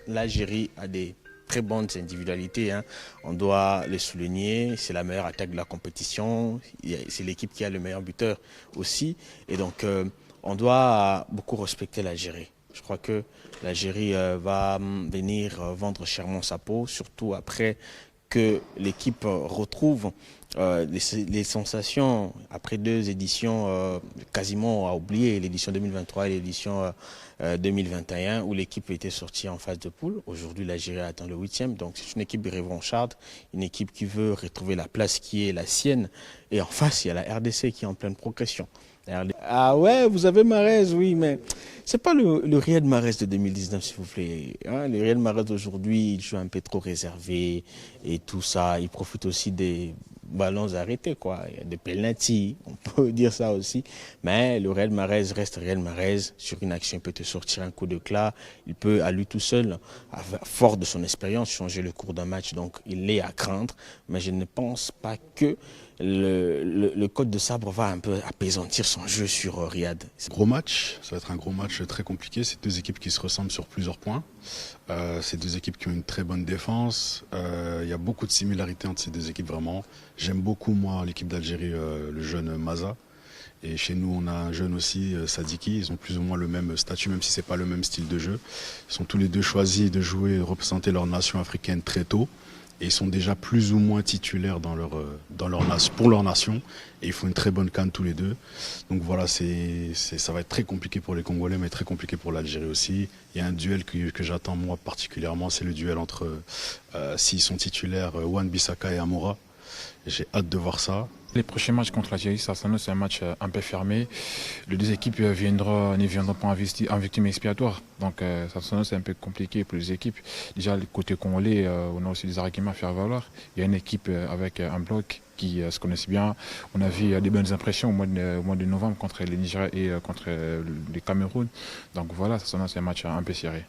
L'Algérie a des très bonnes individualités, hein. On doit le souligner, c'est la meilleure attaque de la compétition, c'est l'équipe qui a le meilleur buteur aussi. Et donc, on doit beaucoup respecter l'Algérie. Je crois que l'Algérie va venir vendre chèrement sa peau, surtout après que l'équipe retrouve les sensations après deux éditions quasiment à oublier, l'édition 2023 et l'édition 2021 où l'équipe était sortie en phase de poule. Aujourd'hui, l'Algérie attend le huitième, donc c'est une équipe revancharde, une équipe qui veut retrouver la place qui est la sienne. Et en face, il y a la RDC qui est en pleine progression. Ah ouais, vous avez Mahrez, oui, mais c'est pas le Riyad Mahrez de 2019, s'il vous plaît. Hein, le Riyad Mahrez d'aujourd'hui, il joue un peu trop réservé et tout ça. Il profite aussi des ballons arrêtés, quoi. Il y a des penalties, on peut dire ça aussi. Mais le Riyad Mahrez reste Riyad Mahrez. Sur une action, il peut te sortir un coup d'éclat. Il peut, à lui tout seul, fort de son expérience, changer le cours d'un match. Donc, il est à craindre. Mais je ne pense pas que le code de sabre va un peu apaisantir son jeu sur Riyad. Gros match, ça va être un gros match très compliqué. C'est deux équipes qui se ressemblent sur plusieurs points. C'est deux équipes qui ont une très bonne défense. Il y a beaucoup de similarités entre ces deux équipes vraiment. J'aime beaucoup moi l'équipe d'Algérie, le jeune Maza. Et chez nous, on a un jeune aussi, Sadiki. Ils ont plus ou moins le même statut, même si c'est pas le même style de jeu. Ils sont tous les deux choisis de jouer et de représenter leur nation africaine très tôt. Et ils sont déjà plus ou moins titulaires pour leur nation. Et ils font une très bonne CAN tous les deux. Donc voilà, ça va être très compliqué pour les Congolais, mais très compliqué pour l'Algérie aussi. Il y a un duel que j'attends moi particulièrement, c'est le duel entre, s'ils sont titulaires, Wan-Bissaka et Amoura. J'ai hâte de voir ça. Les prochains matchs contre l'Algérie, ça s'annonce un match un peu fermé. Les deux équipes ne viendront pas en victime expiatoire. Donc ça s'annonce un peu compliqué pour les équipes. Déjà, côté congolais, on a aussi des arguments à faire valoir. Il y a une équipe avec un bloc qui se connaissent bien. On a vu des bonnes impressions au mois de novembre contre les Nigeria et contre les Cameroun. Donc voilà, ça s'annonce un match un peu serré.